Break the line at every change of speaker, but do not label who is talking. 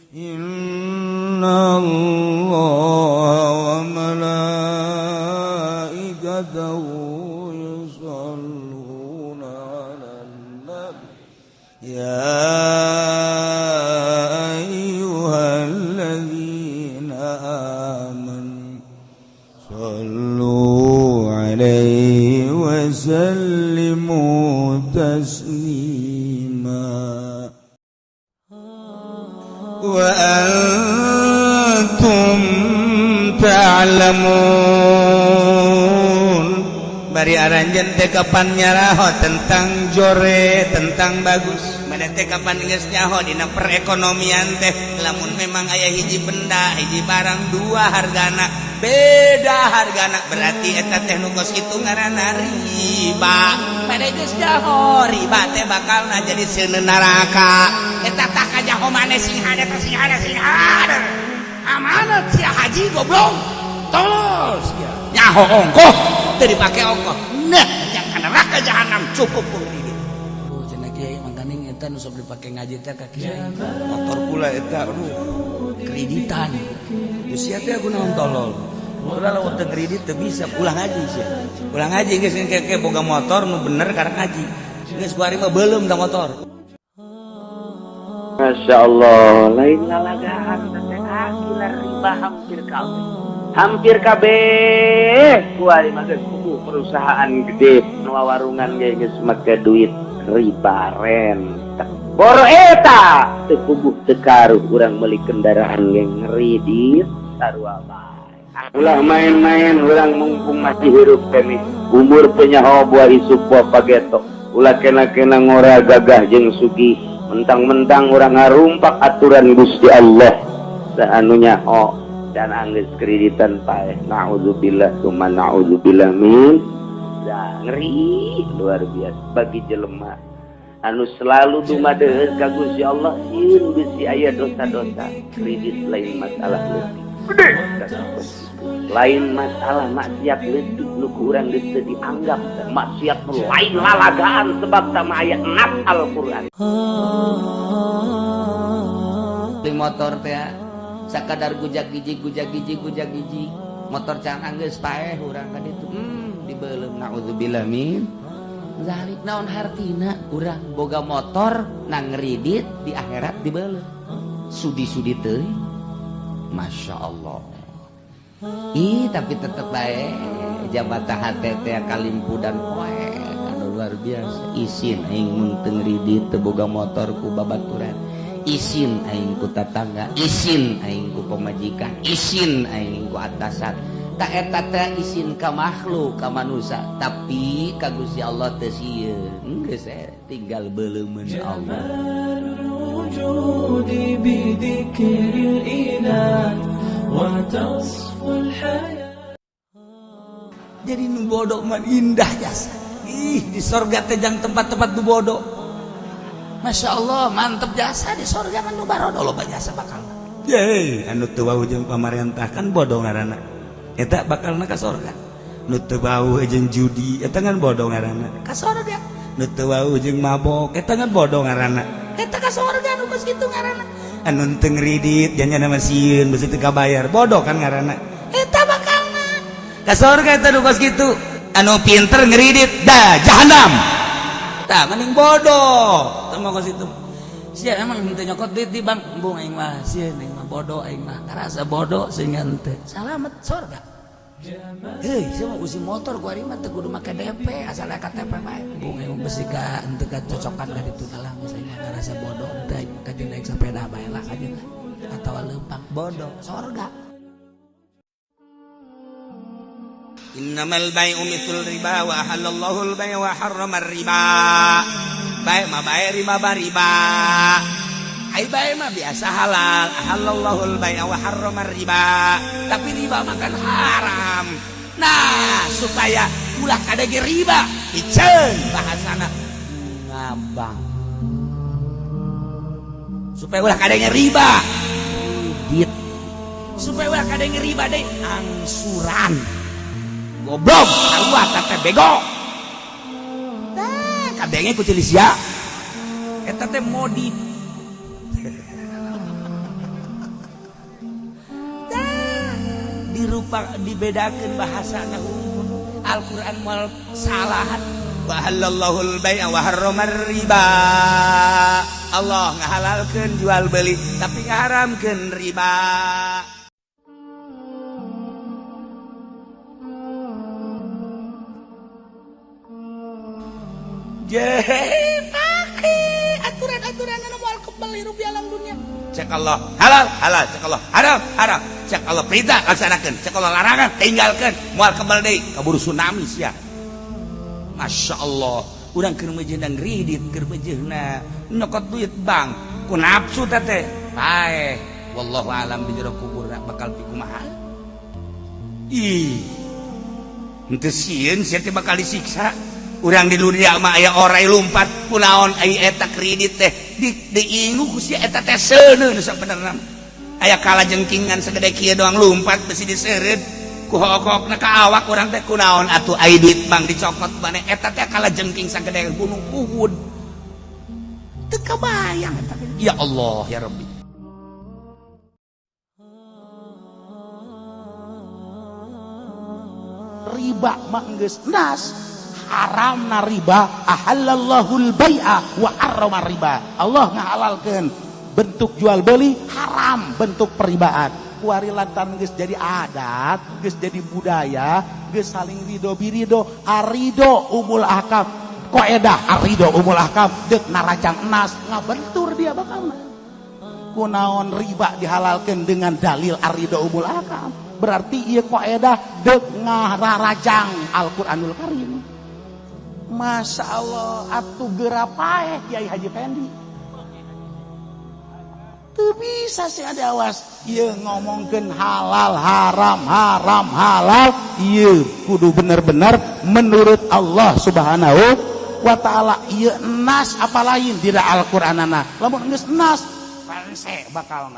Innallaha wa malaikatahu yusholluna 'alan nabi ya ayyuhalladzina amanu shollu 'alaihi wa sallimu taslima. Wa antum ta'lamun bari aranjeun teh kapan nyaraho tentang jore tentang bagus mana teh kapan geus nyaho dina perekonomian teh lamun memang aya hiji benda hiji barang dua hargana beda hargana berarti eta teh nu kos kitu ngaranna riba pada geus nyaho riba teh bakalna jadi seuneun neraka eta tah kajaho maneh singhana teh singhana amanat sia haji goblok tolol sia nyaho ongkoh teu dipake ongkoh nah nya ka neraka jahanam cukup pun ini oh cenah kiai mangkaning eta nu sok dipake ngaji teh ka kiai motor pula eta aduh kreditan usia teh aku naon tolol ulah lawan teu kredit teu bisa ulah ngaji sia ulah ngaji geus keke boga motor nu bener karek ngaji geus kuari mah beulem da motor.
Masya Allah, lain lalagaan teh akilah riba hampir kabeh kuari mah geus kudu perusahaan gede nu warungan ge geus make duit riba rentek boro eta teu puguh teu karuh urang meuli kendaraan ge ngridit sarua bae ulah main-main urang mumpung masih hirup kami umur teu nyaho buah isuk buah pageto ulah kena-kena ngora gagah jeung sugih mentang-mentang orang ngarumpak aturan Gusti Allah saanunya dan anggeus kreditan paeh naudzubillah tsumma naudzubillah min ngeri luar biasa bagi jelema anu selalu dumadeuh ka Gusti Allah sieun bisi aya dosa-dosa kredit lain masalah leutik lain masalah maksiat leutik nu ku urang geus teu dianggap maksiat lain lalagaan sebab sama ayat nas Al-Qur'an di motor teh sakadar gujag giji motor can anggeus paeh urang ka ditu dibeulem naudzubillah min zalik naon hartina urang boga motor nang ngridit di akhirat dibeulem sudi-sudi teuing Masya Allah tapi tetep bae jabatan hati teh kalimpu dan poek anu luar biasa isin aing mun teu ngridit teu boga motor ku babaturan isin aing ku tatangga isin aing ku pamajikan isin aing ku atasan tak eta teh isin ka makhluk ka manusia tapi ka Gusti Allah teu sieun geus tinggal beuleumeun Allah jadi nu bodoh man indah jasa di sorga teh jang tempat-tempat nu bodoh Masya Allah mantep jasa di sorga kan nu barodo loba jasa bakal yeay anu teu wau jeung pamarentah kan bodoh ngaranna eta bakalna ka sorga nu teu wau jeung judi eta kan bodoh ngaranna ka sorga nu teu wau jeung mabok eta kan bodoh ngaranna eta ka sorga nu geus kitu ngaranna anu teu ngridit janjana mah sieun beus teu kabayar bodoh kan ngaranna eta bakalna ka sorga eta nu geus kitu anu pinter ngridit da jahanam tah mending bodoh teu mah geus kitu sia emang teu nyokot duit di bank embung aing mah sieun aing mah bodoh aing mah karasa bodoh sehingga teu salamet sorga heuh sia mah usi motor ku ari mah teu kudu make DP asal aya KTP bae embung aing besi ka henteu kacocokan ka ditu dalang saya ngarasa bodoh teh ka naik sepeda bae lah aja atawa leumpang bodoh sorga innamal bai'u mithlul riba wa halallahu al-bai'a wa harrama ar-riba bae mah bae riba riba ai bae mah biasa halal halallahu al-bai'a wa harrama ar-riba tapi riba mah kan haram nah supaya ulah kada ge riba iceun bahasana ngabang supaya ulah kada ge riba dit supaya ulah kada ge riba deui angsuran goblok sarua teh bego tah kadenge ku tilisia eta teh modif dibedakeun bahasana hukum Al-Qur'an moal salahan.
Wa halallahul bai'a wa harramar riba. Allah ngahalalkeun jual beli tapi ngaharamkeun riba.
Pakai aturan-aturan anu moal kembali rupiah alam dunia.
Cek Allah halal halal, cek Allah haram haram, cek Allah perintah laksanakeun, cek Allah larangan tinggalkeun, moal kembali deui kaburu tsunami sia. Masya Allah, urang keur mejeunang kredit, keur mejeunna nyokot duit bank ku nafsu teh bae. Wallahu alam di jero kuburna bakal pikumaha. Ih, henteu sieun sia teh bakal disiksa. Urang di dunia mah aya orai lumpat kunaon ai eta kredit teh diingu ku sia eta teh seuneu nu sabenerna. Aya kalajengkingan sagede kieu doang lumpat besi diseureud ku hokokna ka awak urang teh kunaon atuh ai duit bank dicokot maneh eta teh kalajengking sagede gunung Uhud. Teu kabayang eta. Ya Allah ya Rabbi.
Riba mah geus nas. Haramna riba, ahallallahul bai'a wa harramar riba. Allah ngahalalkeun bentuk jual beli, haram bentuk peribaan. Kuari lantaran geus jadi adat, geus jadi budaya, geus saling ridho birido, arido umul ahkam. Qaedah arido umul ahkam deuk naracang enas ngabentur dia bakalna. Kunaon riba dihalalkeun dengan dalil arido umul ahkam. Berarti ieu qaedah deuk ngararajang Al-Qur'anul Karim. Masya Allah, atuh gerapae Kiai Haji Pendi. Tuh bisa sih ada awas. Iya ngomongkeun halal, haram, haram, halal. Iya kudu bener-bener menurut Allah Subhanahu wa Ta'ala. Iya nas apa lain di Al-Qur'anana. Lamun geus nas, panse bakalna.